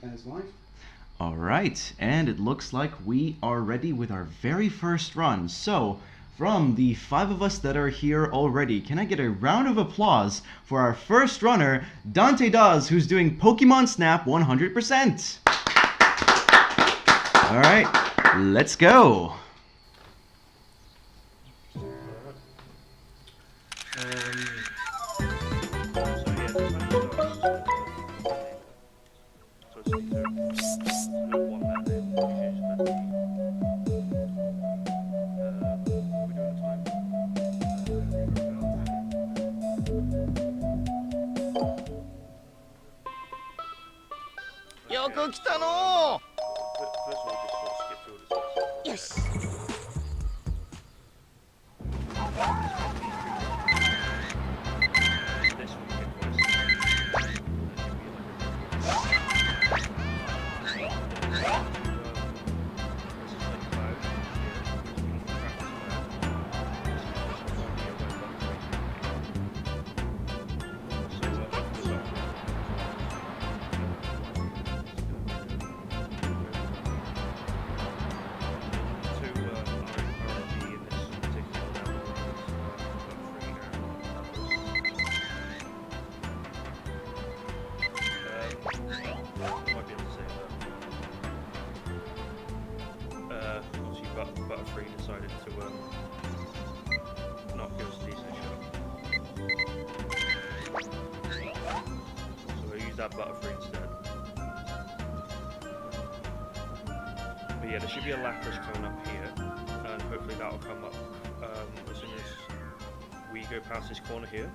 As live. All right, and it looks like we are ready with our very first run. So, from the 5 of us that are here already, can I get a round of applause for our first runner, DanteDoes, who's doing Pokemon Snap 100%? All right, let's go. Butterfree decided to not give us a decent shot. So we'll use that Butterfree instead. But yeah, there should be a Lapras coming up here, and hopefully that will come up as soon as we go past this corner here.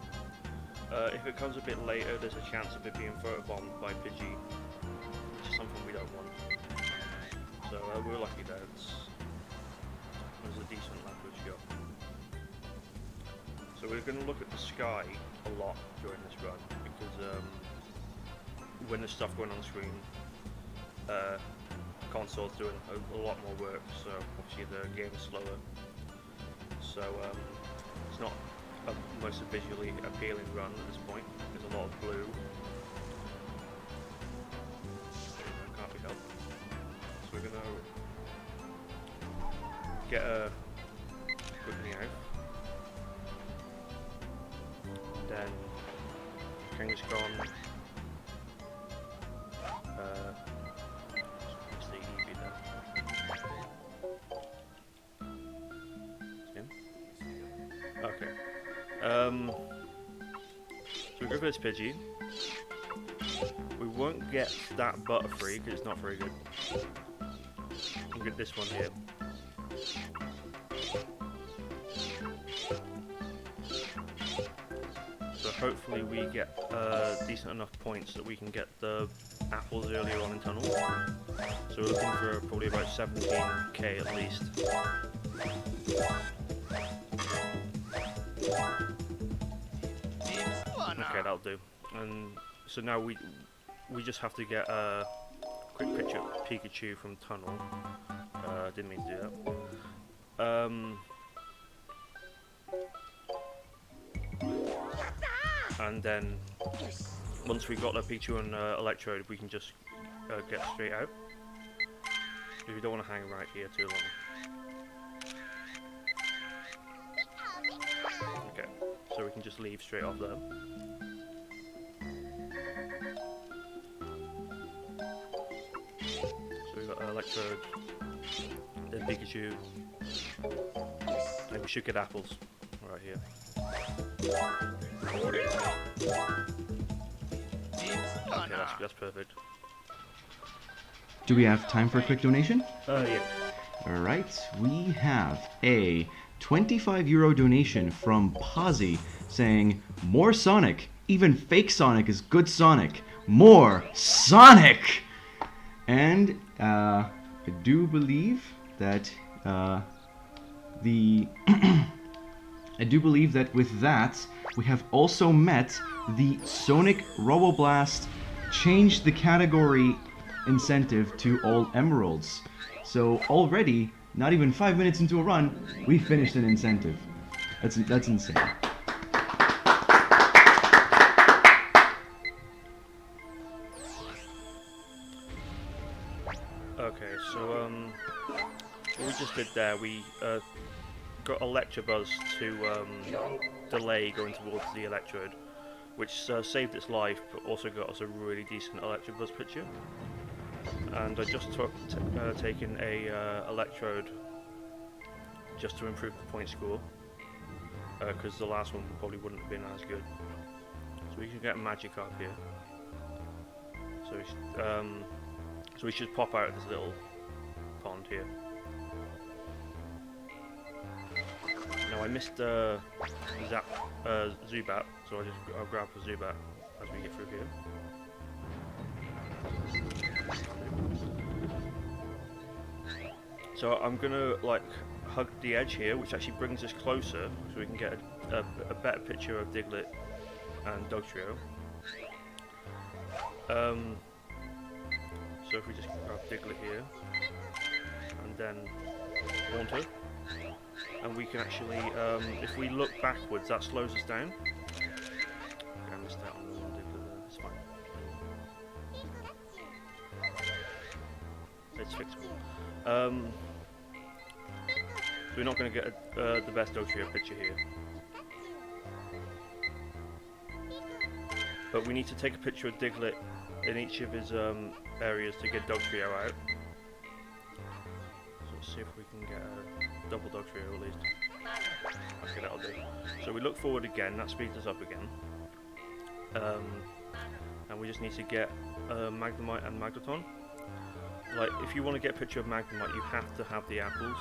If it comes a bit later, there's a chance of it being photobombed by Pidgey, which is something we don't want. So we're lucky that there's a decent Lapras go. So we're going to look at the sky a lot during this run, because when there's stuff going on the screen, console's doing a lot more work, so obviously the game is slower. So it's not a most visually appealing run at this point. There's a lot of blue. Can't be helped. So we're going to get a quick Meow. Then Kangaskhan. What's the Eevee there? Him? Okay. So we go for this Pidgey. We won't get that Butterfree because it's not very good. We'll get this one here. So hopefully we get decent enough points that we can get the apples earlier on in tunnel. So we're looking for probably about 17k at least. Okay, that'll do. And so now we just have to get a quick picture of Pikachu from tunnel. Didn't mean to do that. And then once we've got the Pikachu and Electrode, we can just get straight out. Because we don't want to hang right here too long. Okay, so we can just leave straight off there. So we've got Electrode, then Pikachu, and we should get apples right here. Okay, that's perfect. Do we have time for a quick donation? Yeah. Alright, we have a €25 donation from Posy saying, "More Sonic. Even fake Sonic is good Sonic. More Sonic!" And I do believe that I do believe that with that, we have also met the Sonic Roboblast change the category incentive to all emeralds. So already, not even 5 minutes into a run, we finished an incentive. That's insane. So what we just did there, we got Electabuzz to delay going towards the electrode, which saved its life, but also got us a really decent Electabuzz picture. And I just taken a electrode just to improve the point score, because the last one probably wouldn't have been as good. So we can get a Magikarp here. So we should pop out of this little pond here. Now I missed Zubat, so I'll grab a Zubat as we get through here. So I'm gonna like hug the edge here, which actually brings us closer, so we can get a better picture of Diglett and Dugtrio. So if we just grab Diglett here, and then Haunter, and we can actually, if we look backwards, that slows us down. Okay, I missed out on the one Diglett there, it's fine. It's fixable. So we're not going to get the best Dugtrio picture here. But we need to take a picture of Diglett in each of his areas to get Dugtrio out. So let's see if we can get a double Dugtrio at least. Okay, that'll do. So we look forward again, that speeds us up again. And we just need to get Magnemite and Magneton. Like, if you want to get a picture of Magnemite, you have to have the apples.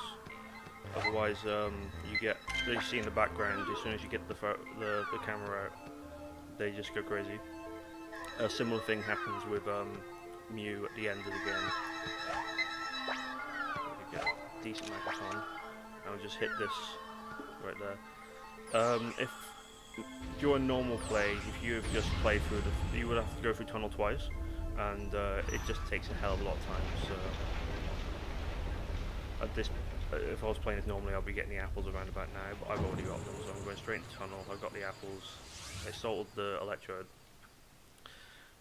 Otherwise, you get, as you see in the background, as soon as you get the camera out, they just go crazy. A similar thing happens with Mew at the end of the game. You get a decent Magneton, and I'll just hit this right there. If during normal play, if you have just played through you would have to go through Tunnel twice, and it just takes a hell of a lot of time. So at this, if I was playing this normally, I'll be getting the apples around about now, but I've already got them, so I'm going straight into Tunnel. I've got the apples. I salted the Electrode.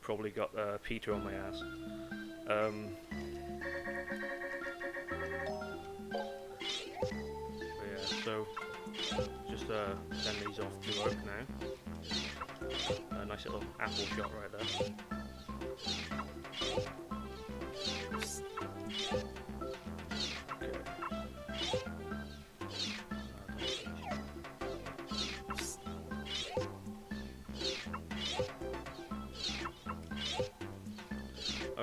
Probably got Peter on my ass. But yeah, so just send these off to Oak now. A nice little apple shot right there.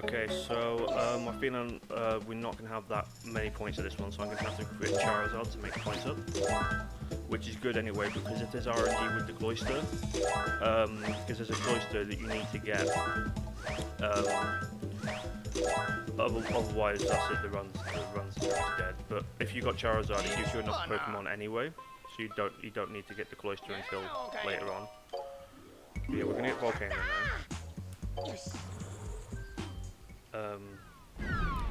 Okay, so I'm feeling we're not going to have that many points at this one, so I'm going to have to create Charizard to make the points up. Which is good anyway, because if there's RNG with the Cloyster, because there's a Cloyster that you need to get, otherwise that's it, the run's dead. But if you got Charizard, it gives you enough Pokemon anyway, so you don't need to get the Cloyster until later on. But yeah, we're going to get Volcano now.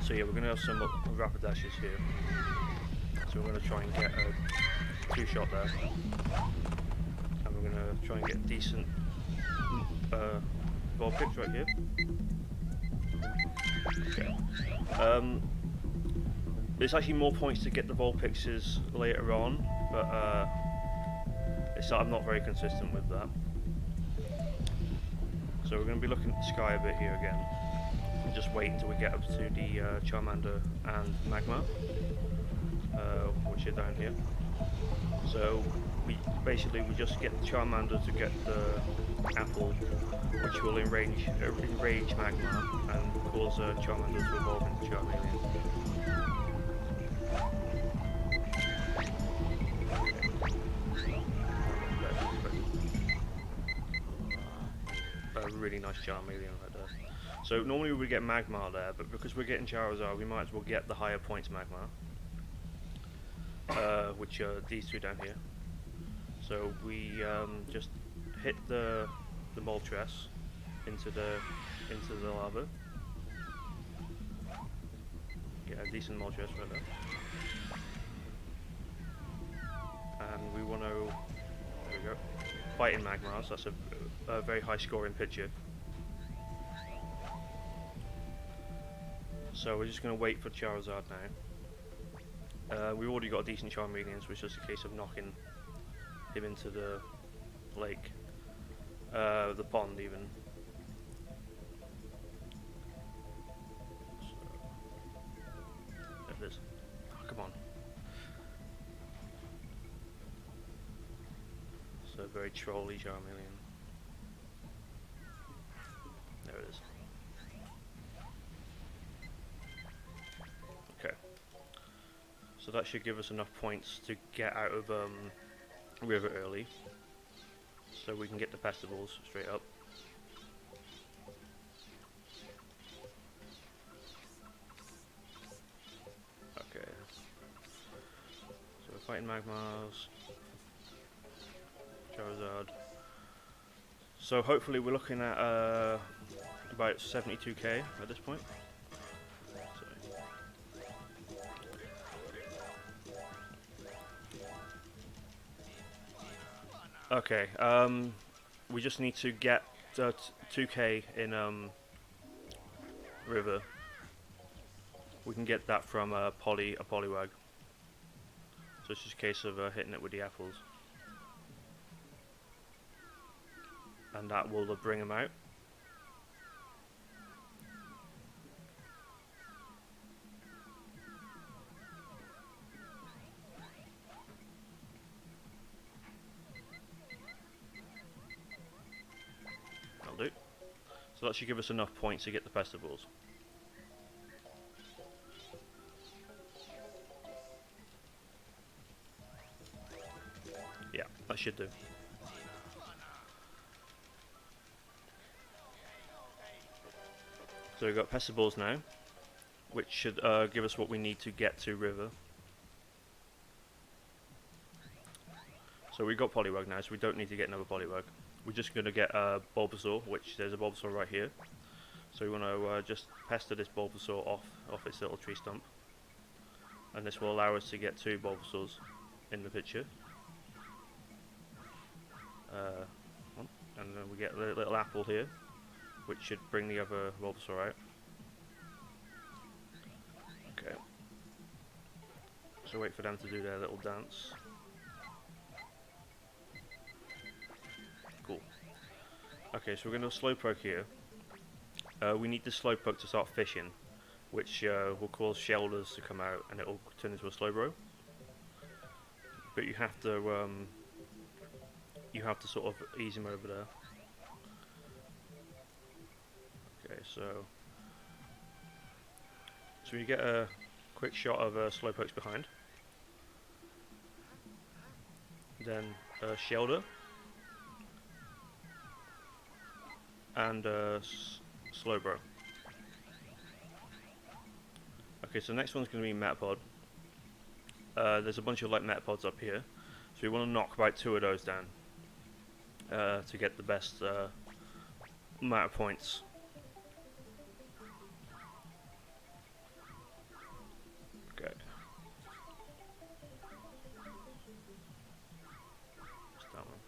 So yeah, we're going to have some Rapidashes here. So we're going to try and get a 2-shot there. And we're going to try and get decent ball picks right here. Okay. There's actually more points to get the Vulpixes later on, but I'm not very consistent with that. So we're going to be looking at the sky a bit here again. And just wait until we get up to the Charmander and Magmar, which are down here. So we just get the Charmander to get the apple, which will enrage Magmar and cause Charmander to evolve into Charmeleon. A really nice Charmeleon right there. So normally we would get Magmar there, but because we're getting Charizard, we might as well get the higher points Magmar, which are these two down here. So we just hit the Moltres into the lava. Get a decent Moltres right there. And we want to, there we go, fighting Magmar, so that's a very high scoring picture. So we're just going to wait for Charizard now. We've already got a decent Charmeleon, so it's just a case of knocking him into the lake. The pond even. So, there it is. Oh, come on. So very trolly Charmeleon. There it is. Okay. So that should give us enough points to get out of River early. So we can get the Pestibles straight up. Okay. So we're fighting Magmars. Charizard. So hopefully we're looking at about 72k at this point. Okay, we just need to get 2k in River. We can get that from a Poliwag. So it's just a case of hitting it with the apples. And that will bring him out. That'll do. So that should give us enough points to get the Pestibles. Yeah, that should do. So we've got Pestibles now, which should give us what we need to get to River. So we've got Poliwag now, so we don't need to get another Poliwag. We're just going to get a Bulbasaur, which there's a Bulbasaur right here. So we want to just pester this Bulbasaur off its little tree stump. And this will allow us to get 2 Bulbasaurs in the picture. And then we get a little apple here, which should bring the other Bulbasaur out. Okay. So wait for them to do their little dance. Cool. Okay, so we're going to Slowpoke here. We need the Slowpoke to start fishing, which will cause Shelders to come out, and it will turn into a Slowbro. But you have to sort of ease him over there. Okay, so you get a quick shot of Slowpoke's behind, then Shelder, and Slowbro. Okay, so next one's going to be Metapod. There's a bunch of like Metapods up here, so we want to knock about 2 of those down to get the best amount of points. Okay. Just that one.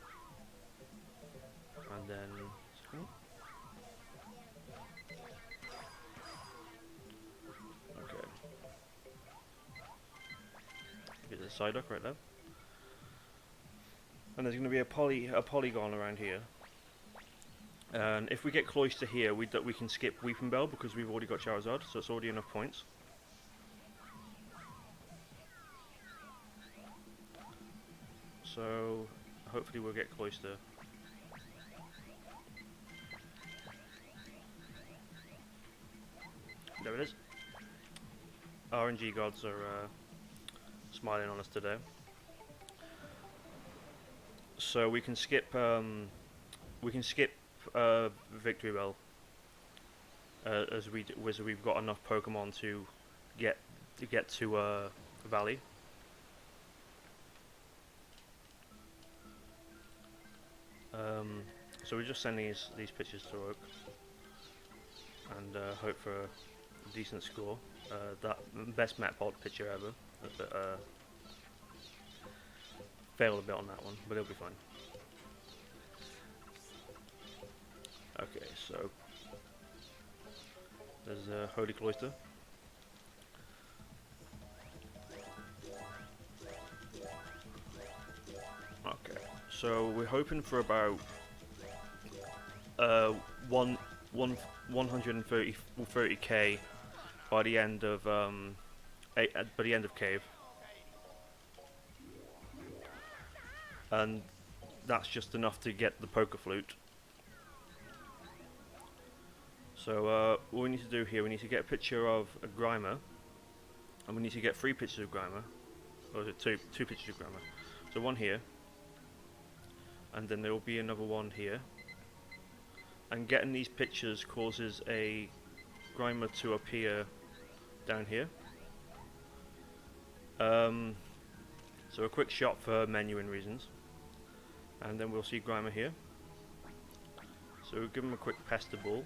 And then... Okay. Get the Psyduck right there. And there's going to be a Polygon around here. And if we get Cloyster here, we can skip Weeping Bell because we've already got Charizard, so it's already enough points. So hopefully we'll get Cloyster. There it is. RNG gods are smiling on us today. So we can skip Victory Bell as we've got enough Pokemon to get to Valley. So we're just sending these pitches to Oak and hope for a decent score. That best Metapod pitcher ever. Failed a bit on that one, but it'll be fine. Okay, so there's Holy Cloyster. Okay, so we're hoping for about uh, one, 130k by the end of by the end of cave, and that's just enough to get the poker flute. So what we need to do here, we need to get a picture of a Grimer, and we need to get 3 pictures of Grimer, or is it two pictures of Grimer? So one here, and then there will be another one here. And getting these pictures causes a Grimer to appear down here. So a quick shot for menuing reasons, and then we'll see Grimer here. So we'll give him a quick pester ball,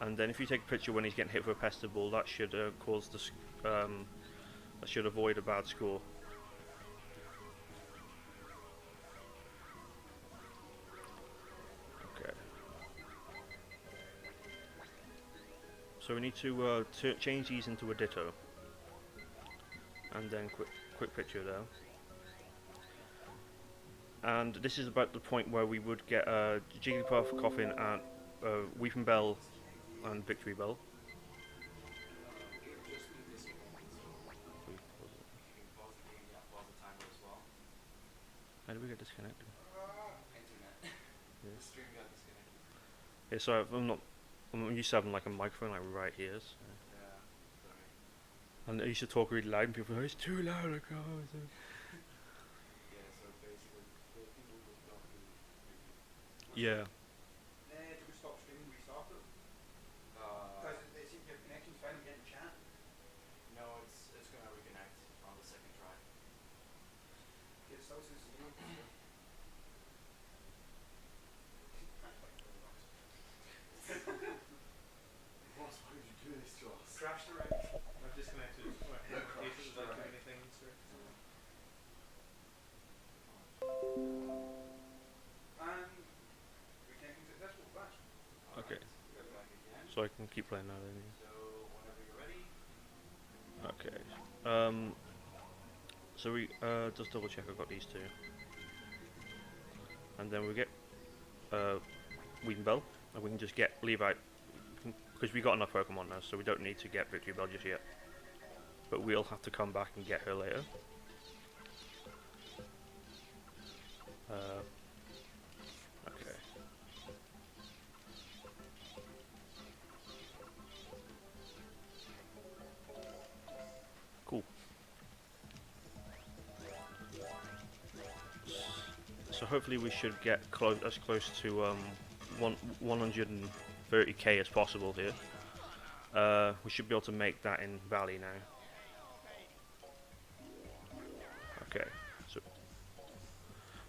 and then if you take a picture when he's getting hit with a pester ball, that should cause the that should avoid a bad score. Okay. So we need to change these into a ditto, and then quick picture there. And this is about the point where we would get Jigglypuff, Coffin, and Weeping Bell, and Victory Bell. How did we get disconnected? Internet. Yeah. The stream got disconnected. Yeah, so I'm used to having like a microphone like right here. So. Yeah, sorry. And I used to talk really loud, and people were like, "It's too loud." Like, oh, so. Yeah, so basically, the people who don't really. Yeah. Do we stop streaming, restart it? Uh, Because it seems your connection's fine, I'm getting chat. no, it's gonna reconnect on the second try. It still seems to be. Boss, why did you do this to us? Crashed already. I've disconnected. Notifications without doing anything. And reconnecting successful. Flash. Okay. Go back again. So I can keep playing that. So whenever you're ready. Okay. So we just double check I've got these two, and then we get Weeping Bell, and we can just get leave out because we got enough Pokemon now, so we don't need to get Victory Bell just yet. But we'll have to come back and get her later. Okay. Cool. So hopefully we should get as close to 130k as possible here. We should be able to make that in Valley now. Okay.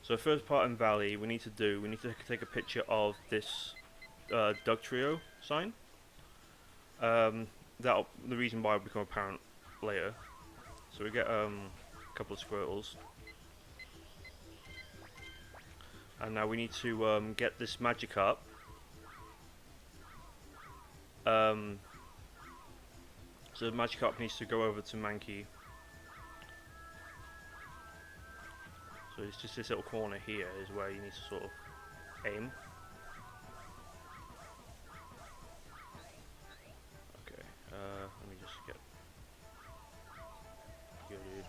So first part in Valley, we need to take a picture of this Doug Trio sign. The reason why will become apparent later. So we get a couple of Squirtles. And now we need to get this Magikarp. So the Magikarp needs to go over to Mankey. So it's just this little corner here is where you need to sort of aim. Okay, let me just get here, dude.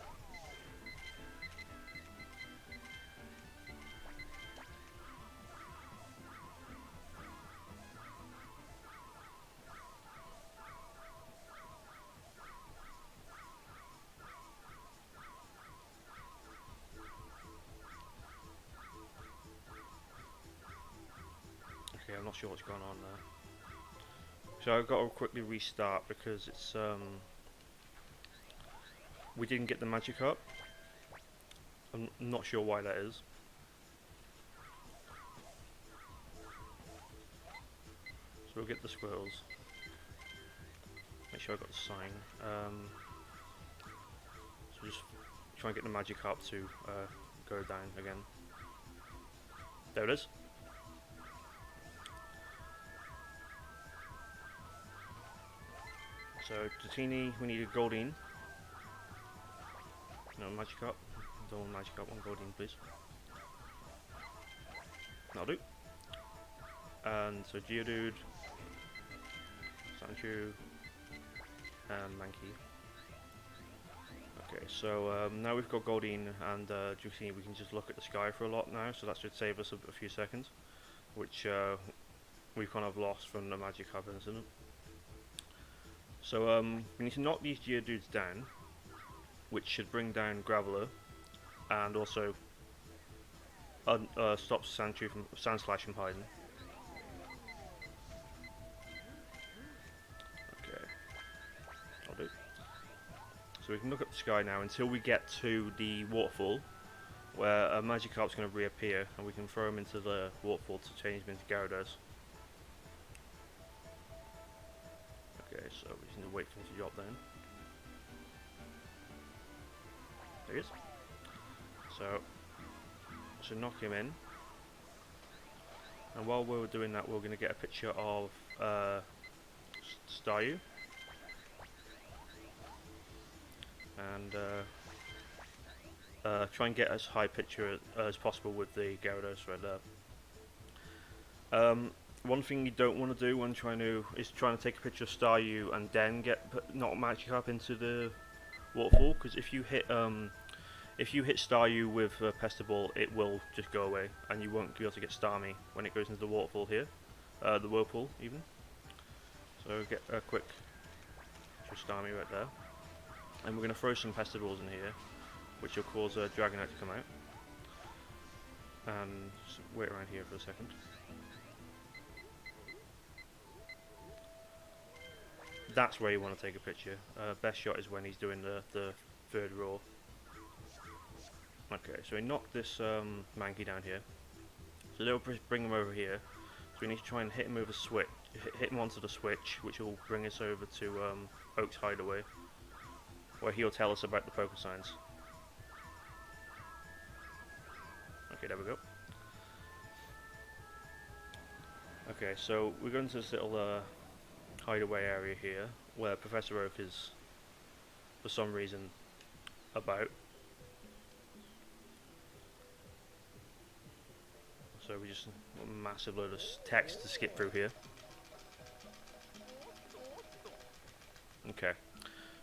Okay, I'm not sure what's going on there. So I've got to quickly restart because it's we didn't get the Magikarp. I'm not sure why that is. So we'll get the Squirtles. Make sure I got the sign. So just try and get the Magikarp to go down again. There it is. So Dratini, we need a Goldeen. No Magikarp. Don't want Magikarp, one Goldeen please. That'll do. And so Geodude, Sanchu, and Mankey. Okay, so now we've got Goldeen and Juicini, we can just look at the sky for a lot now, so that should save us a few seconds, which we've kind of lost from the Magikarp incident. So we need to knock these Geodudes down, which should bring down Graveler, and also stop Sandslash from hiding. Okay, I'll do. So we can look at the sky now until we get to the waterfall, where a Magikarp's going to reappear, and we can throw him into the waterfall to change him into Gyarados. Okay, so we just need to wait for him to drop down. There he is. So knock him in, and while we're doing that, we're going to get a picture of Staryu, and try and get as high picture as possible with the Gyarados right there. One thing you don't want to do when trying to take a picture of Staryu and then knock Magikarp into the waterfall, because if you hit Staryu with a Pestiball, it will just go away, and you won't be able to get Starmie when it goes into the waterfall here, the whirlpool even. So get a quick Starmie right there, and we're going to throw some Pestiballs in here, which will cause a Dragonite to come out. And just wait around here for a second. That's where you want to take a picture. Best shot is when he's doing the third roar. Okay, so we knocked this Mankey down here. So they'll bring him over here. So we need to try and hit him with a switch, hit him onto the switch, which will bring us over to Oak's Hideaway, where he'll tell us about the Poké Signs. Okay, there we go. Okay, so we're going to this little hideaway area here, where Professor Oak is, for some reason, about. So we just got a massive load of text to skip through here. Okay,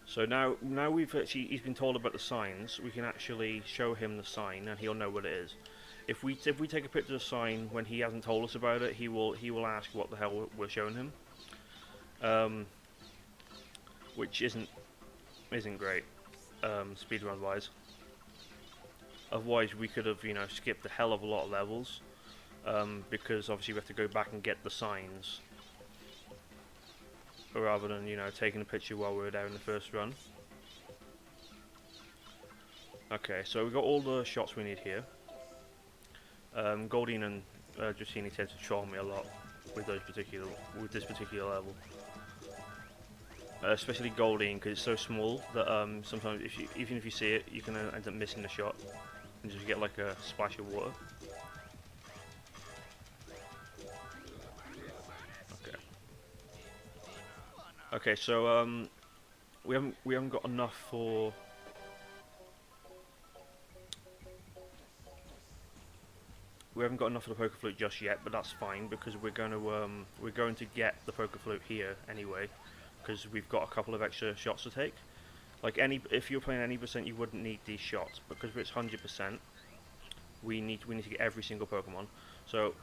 so now he's been told about the signs. We can actually show him the sign, and he'll know what it is. If we take a picture of the sign when he hasn't told us about it, he will ask what the hell we're showing him, which isn't great, speedrun wise. Otherwise, we could have skipped a hell of a lot of levels, because obviously we have to go back and get the signs, rather than taking a picture while we're there in the first run. Okay, so we've got all the shots we need here. Goldeen and Justini tend to troll me a lot with this particular level, especially Goldeen, because it's so small that sometimes even if you see it, you can end up missing the shot and just get like a splash of water. Okay, so we haven't got enough for. We haven't got enough of the Poké Flute just yet, but that's fine because we're going to get the Poké Flute here anyway, because we've got a couple of extra shots to take. Like if you're playing any percent, you wouldn't need these shots, because if it's 100%, we need to get every single Pokemon. So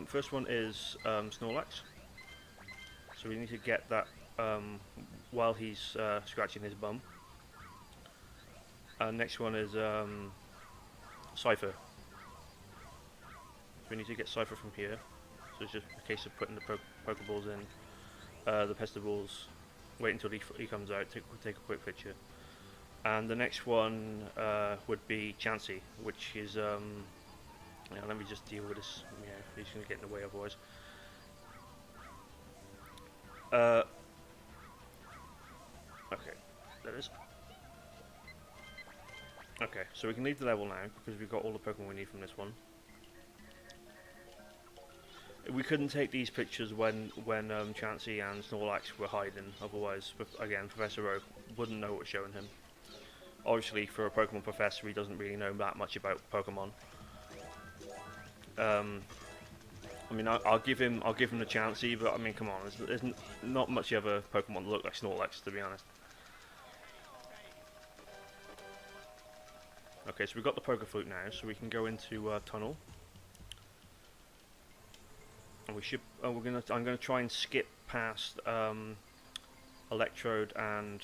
first one is Snorlax. So we need to get that while he's scratching his bum. Next one is Cypher. We need to get Cypher from here, so it's just a case of putting the Pokeballs in, the Pestiballs, wait until he comes out, take a quick picture. And the next one would be Chansey, which is, let me just deal with this, he's going to get in the way otherwise. Okay, there it is. Okay, so we can leave the level now, because we've got all the Pokemon we need from this one. We couldn't take these pictures when Chansey and Snorlax were hiding, otherwise, again, Professor Oak wouldn't know what's showing him. Obviously, for a Pokemon professor, he doesn't really know that much about Pokemon. I mean, I'll give him the chancey, but I mean, come on, there's not much other Pokemon that look like Snorlax, to be honest. Okay, so we've got the Poké Flute now, so we can go into Tunnel. And we should. I'm gonna try and skip past Electrode and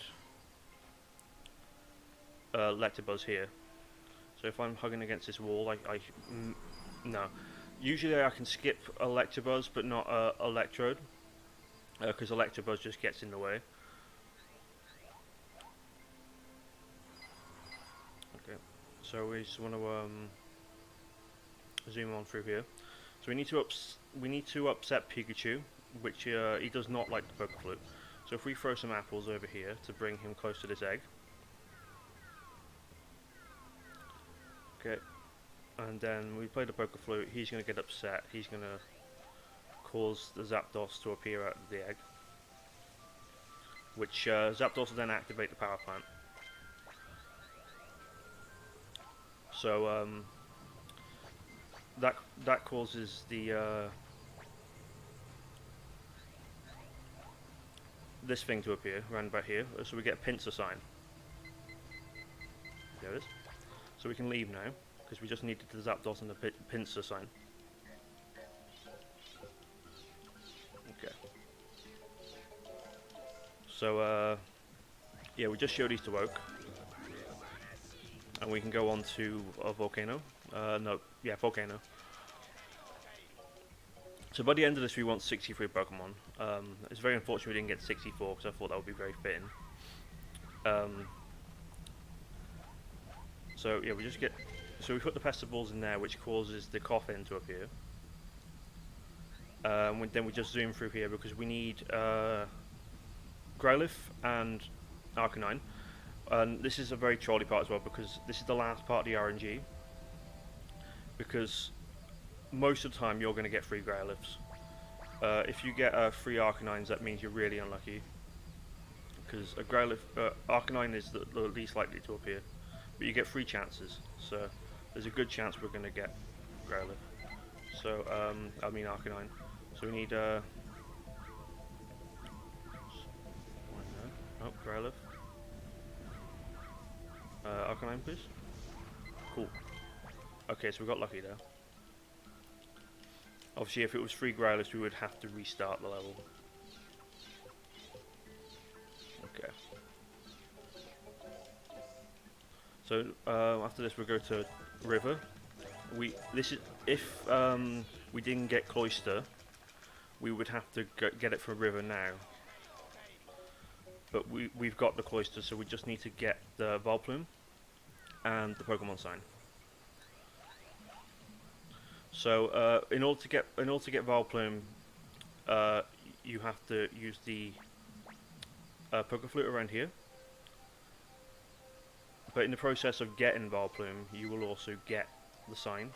Electabuzz here. So if I'm hugging against this wall, no. Usually I can skip Electabuzz, but not Electrode, because Electabuzz just gets in the way. Okay, so we just want to zoom on through here. So we need to upset Pikachu, which he does not like the Poké Flute. So if we throw some apples over here to bring him close to this egg. Okay, and then we play the Poké Flute, he's going to get upset, he's going to cause the Zapdos to appear out of the egg. Which Zapdos will then activate the Power Plant. So that causes the this thing to appear around about here, so we get a pincer sign. There it is. So we can leave now, because we just needed the Zapdos and the pincer sign. Okay. So, yeah, we just showed these to Oak. And we can go on to a Volcano. Volcano. So by the end of this we want 63 Pokemon. It's very unfortunate we didn't get 64, because I thought that would be very fitting. So yeah, we put the Pestiballs in there, which causes the Coffin to appear. Then we just zoom through here because we need Growlithe and Arcanine. And this is a very trolley part as well, because this is the last part of the RNG. Because most of the time you're going to get 3 Growlithes. If you get 3 Arcanines, that means you're really unlucky. Because a Arcanine is the least likely to appear. But you get 3 chances, so there's a good chance we're going to get Growlithe. So, I mean Arcanine. So we need, Growlithe. Arcanine, please. Cool. Okay, so we got lucky there. Obviously, if it was 3 Growlithes, we would have to restart the level. Okay. So after this, we'll go to River. If we didn't get Cloyster, we would have to get it from River now. But we've got the Cloyster, so we just need to get the Vileplume and the Pokemon sign. So in order to get Vileplume, you have to use the Poké Flute around here. But in the process of getting Vileplume, you will also get the sign,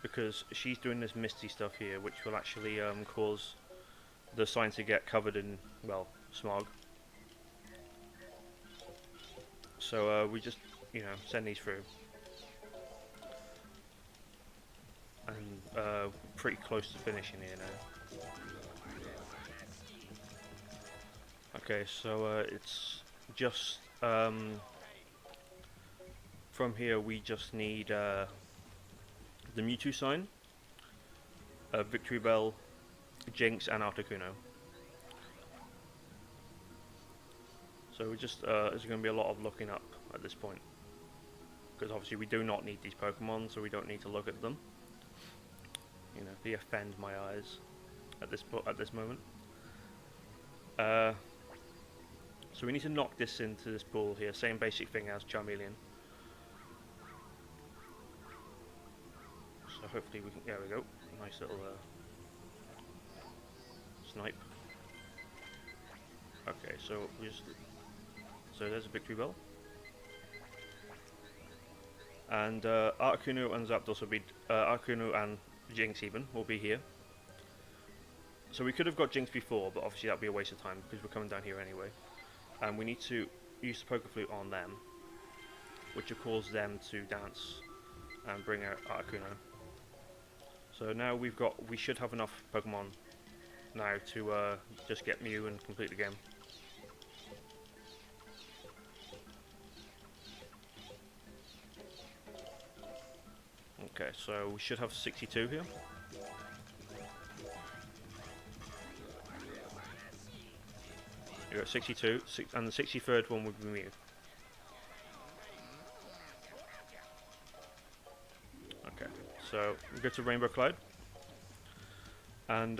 because she's doing this misty stuff here, which will actually cause the sign to get covered in, well, smog. So we just, send these through. And pretty close to finishing here now. Okay, so it's just from here we just need the Mewtwo sign, Victory Bell, Jinx, and Articuno. So we just there's going to be a lot of looking up at this point, because obviously we do not need these Pokemon, so we don't need to look at them. They offend my eyes at this moment. So we need to knock this into this pool here. Same basic thing as Charmeleon. So hopefully we can. There we go. Nice little snipe. Okay, so there's a Victory Bell. And Articuno and Zapdos will be Articuno and Jinx even will be here. So we could have got Jinx before, but obviously that would be a waste of time because we're coming down here anyway. And we need to use the Poké Flute on them, which will cause them to dance and bring out Articuno. So now we should have enough Pokemon now to just get Mew and complete the game. Okay, so we should have 62 here. You got 62, and the 63rd one would be Mew. Okay, so we go to Rainbow Cloud, and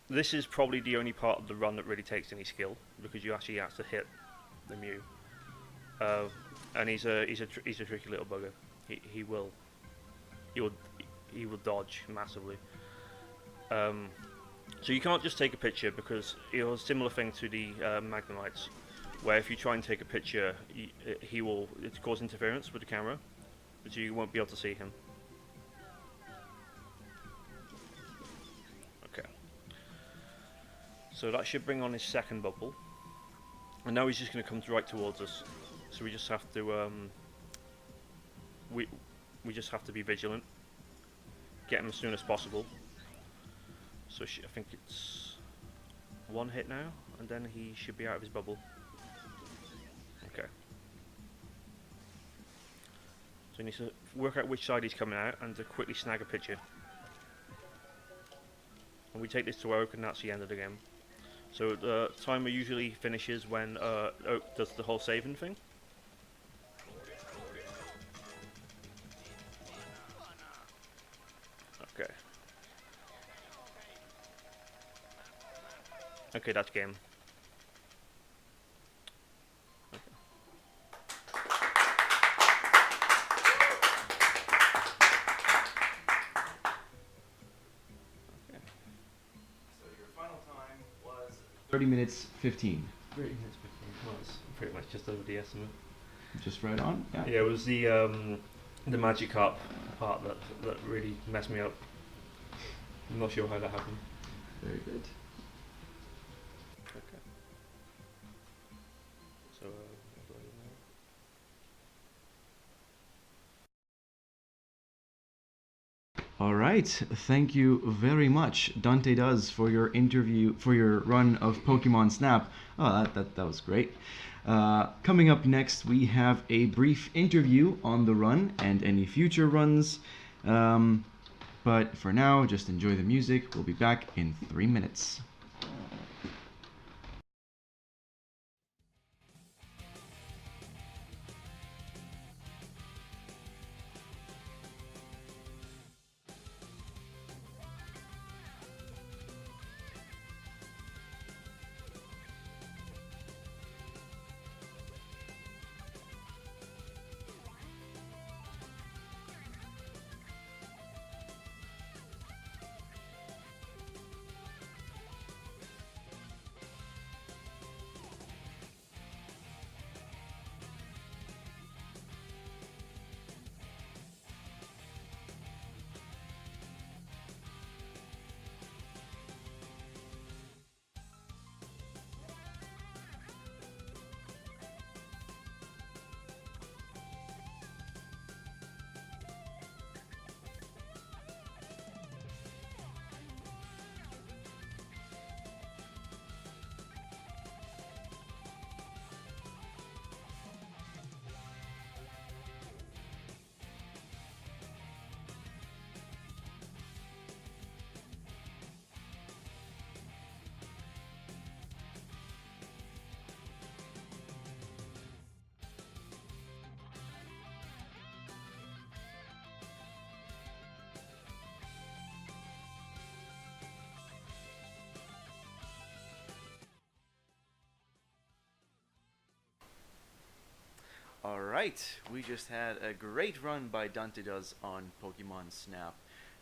this is probably the only part of the run that really takes any skill, because you actually have to hit the Mew, and he's a tricky little bugger. He will dodge massively. So you can't just take a picture, because it'll a similar thing to the Magnemites, where if you try and take a picture, it cause interference with the camera, so you won't be able to see him. Okay. So that should bring on his second bubble, and now he's just going to come right towards us. So we just have to we just have to be vigilant, get him as soon as possible. So I think it's one hit now, and then he should be out of his bubble. Okay. So he needs to work out which side he's coming out and to quickly snag a picture. And we take this to Oak, and that's the end of the game. So the timer usually finishes when Oak does the whole saving thing. Okay. Okay, that's game. Okay. So your final time was 30 minutes 15. 30 minutes 15. Well, it's pretty much just over the estimate. Just right on? Yeah. Yeah, it was the Magikarp part that really messed me up. I'm not sure how that happened. Very good. Okay. So, what do I do now? All right. Thank you very much, DanteDoes, for your interview, for your run of Pokemon Snap. Oh, that was great. Coming up next, we have a brief interview on the run and any future runs. But for now, just enjoy the music. We'll be back in 3 minutes. Alright, we just had a great run by DanteDoes on Pokemon Snap,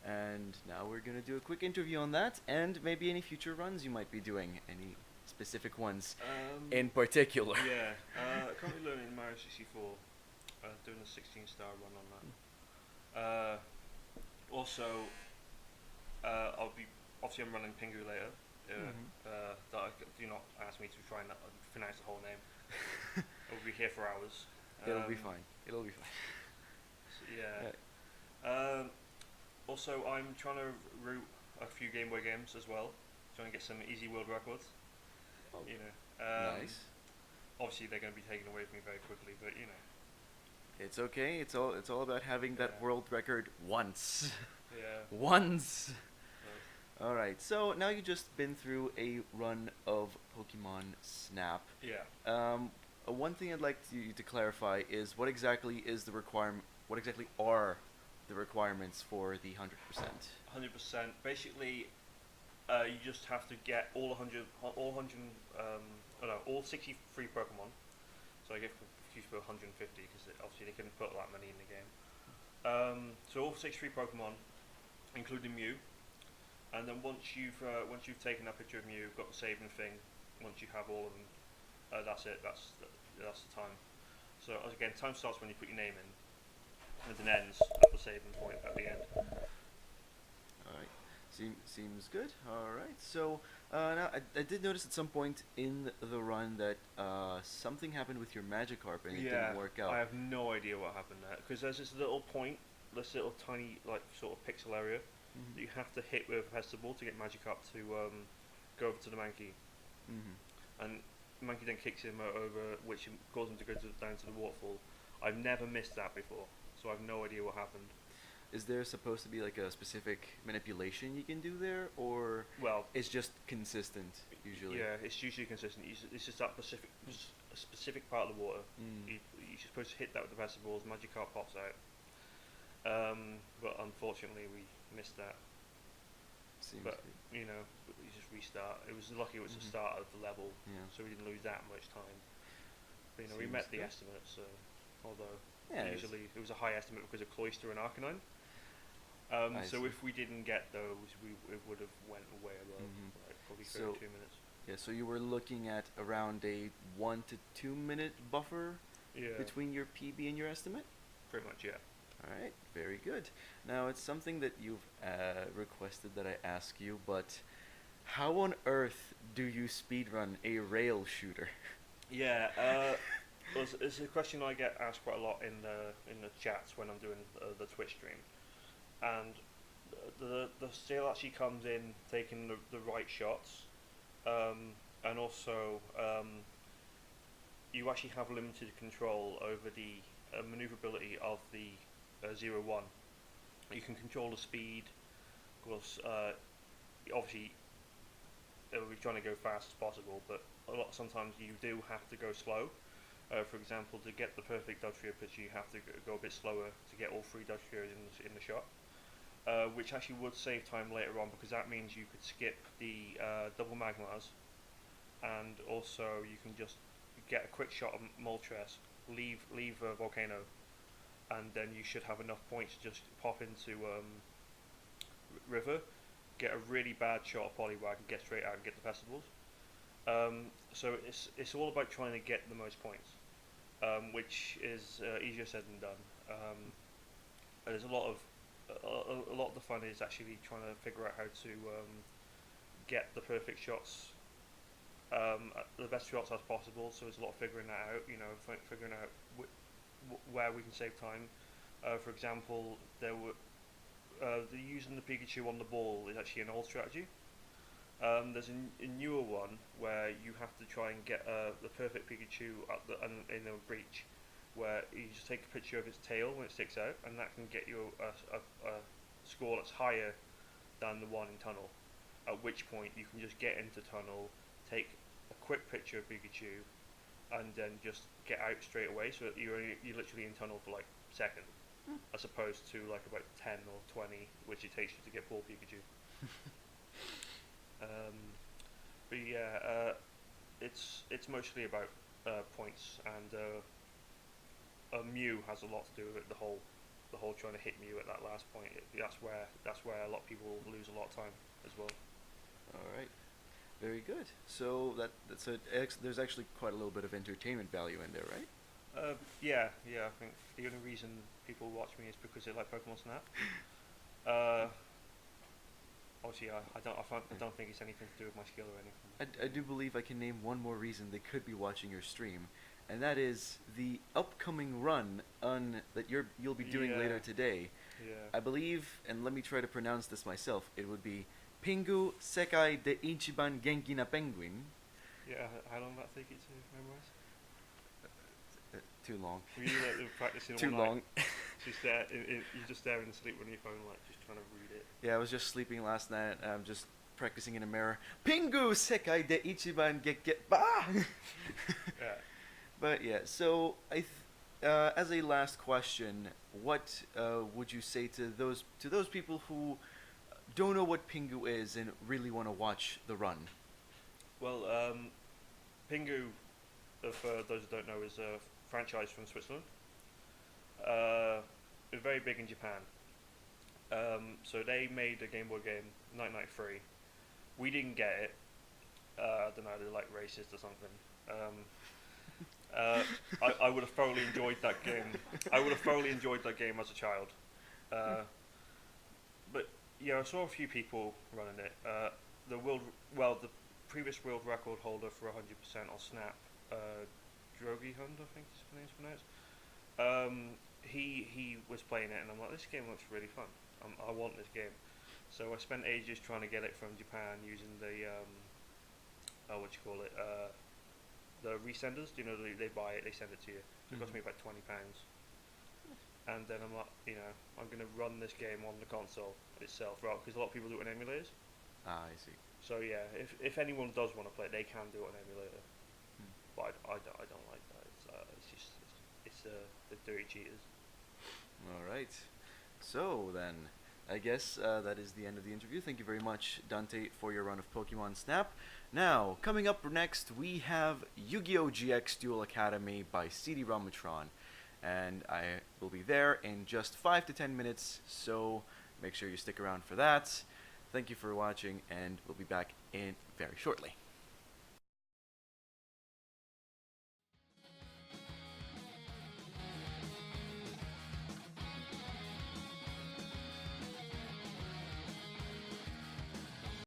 and now we're gonna do a quick interview on that, and maybe any future runs you might be doing, any specific ones in particular. Yeah, currently learning Mario 64, doing a 16-star run on that. Also, obviously I'm running Pingu later. Do not ask me to try and pronounce the whole name. I'll be here for hours. It'll be fine. It'll be fine. So, yeah. Also, I'm trying to route a few Game Boy games as well, trying to get some easy world records. Oh, You know, nice. obviously they're going to be taken away from me very quickly, but you know, It's okay. It's all about having that Yeah. world record once. yeah. Once. But, All right. So now you've just been through a run of Pokemon Snap. yeah. One thing I'd like you to clarify is what exactly is the requirement? What exactly are the requirements for the 100%? 100%. Basically, you just have to get all 100, all 63 Pokemon. So I get confused for 150 because obviously they couldn't put that many in the game. So all 63 Pokemon, including Mew, and then once you've taken that picture of Mew, got the saving thing. Once you have all of them, that's it. That's the time. So again, time starts when you put your name in, and then ends at the saving point at the end. All right. Seems good. All right. So now I did notice at some point in the run that something happened with your Magikarp and it didn't work out. I have no idea what happened there because there's this little point, this little tiny like sort of pixel area that you have to hit with a Pestiball to get Magikarp to go over to the Mankey, and Mankey then kicks him over, which causes him to go down to the waterfall. I've never missed that before, so I have no idea what happened. Is there supposed to be like a specific manipulation you can do there, or Well, it's just consistent usually? yeah, it's usually consistent. It's just that specific part of the water. Mm. You're supposed to hit that with the Pestiballs. Magikarp pops out. But unfortunately, we missed that. Seems But good. you know, you just restart. It was lucky it was the start of the level, Yeah. so we didn't lose that much time. But, you know, we Seems met the good. estimate, so although Yeah, usually it was a high estimate because of Cloyster and Arcanine. I So see. if we didn't get those, it would have went way above, like probably So- 32 minutes. Yeah, so you were looking at around a 1 to 2 minute buffer Yeah, between your PB and your estimate? pretty much, yeah. Alright, very good. Now, it's something that you've requested that I ask you, but how on earth do you speedrun a rail shooter? Yeah, it's a question I get asked quite a lot in the chats when I'm doing the Twitch stream, and the skill actually comes in taking the right shots, and also you actually have limited control over the maneuverability of the 0-1. You can control the speed, of course. Obviously, we're trying to go fast as possible, but sometimes you do have to go slow. For example, to get the perfect Dugtrio pitch, you have to go a bit slower to get all 3 Dugtrios in the shot, which actually would save time later on because that means you could skip the double Magmars, and also you can just get a quick shot of Moltres, leave Volcano, and then you should have enough points to just pop into River, get a really bad shot of Poliwag and get straight out and get the Pestiballs. So it's all about trying to get the most points, which is easier said than done. There's a lot of the fun is actually trying to figure out how to get the perfect shots, the best shots as possible. So there's a lot of figuring that out. You know, figuring out where we can save time. For example, using the Pikachu on the ball is actually an old strategy. There's a newer one where you have to try and get the perfect Pikachu in a breach, where you just take a picture of its tail when it sticks out, and that can get you a score that's higher than the one in Tunnel. At which point you can just get into Tunnel, take a quick picture of Pikachu, and then just get out straight away. So that you're literally in Tunnel for like seconds, as opposed to like about 10 or 20, which it takes you to get full Pikachu. But yeah, it's mostly about points, and Mew has a lot to do with it. The whole trying to hit Mew at that last point. That's where a lot of people lose a lot of time as well. All right, very good. So there's actually quite a little bit of entertainment value in there, right? Yeah. I think the only reason people watch me is because they like Pokemon Snap. Obviously, I don't think it's anything to do with my skill or anything. I do believe I can name one more reason they could be watching your stream, and that is the upcoming run that you'll be doing Yeah. later today. Yeah. I believe, and let me try to pronounce this myself, it would be Pingu Sekai de Ichiban Genki na Penguin. Yeah. How long did that take you to memorize? Too long. Were you like practicing Too all night? long. Just there, you're just there in the sleep on your phone, like just trying to read it. Yeah, I was just sleeping last night. I'm just practicing in a mirror. Pingu Sekai de Ichiban Genki. Bah! Yeah. But yeah, so as a last question, what would you say to those people who don't know what Pingu is and really want to watch the run? Well, Pingu, for those who don't know, is a franchise from Switzerland. It was very big in Japan. So they made a Game Boy game, 1993. We didn't get it. I don't know, they're like racist or something. I would have thoroughly enjoyed that game. I would have thoroughly enjoyed that game as a child. But yeah, I saw a few people running it. The previous world record holder for 100% on Snap, Drogi Hund, I think his name's pronounced. He was playing it, and I'm like, this game looks really fun. I want this game. So I spent ages trying to get it from Japan using the the resenders. You know, they buy it, they send it to you. So it cost me about £20. And then I'm like, I'm gonna run this game on the console itself, right? Because a lot of people do it on emulators. Ah, I see. So yeah, if anyone does want to play it, they can do it on emulator. But I don't like that. It's the dirty cheaters. All right. So then, I guess that is the end of the interview. Thank you very much, Dante, for your run of Pokemon Snap. Now, coming up next, we have Yu-Gi-Oh! GX Duel Academy by CD Ramatron. And I will be there in just 5 to 10 minutes, so make sure you stick around for that. Thank you for watching, and we'll be back in very shortly.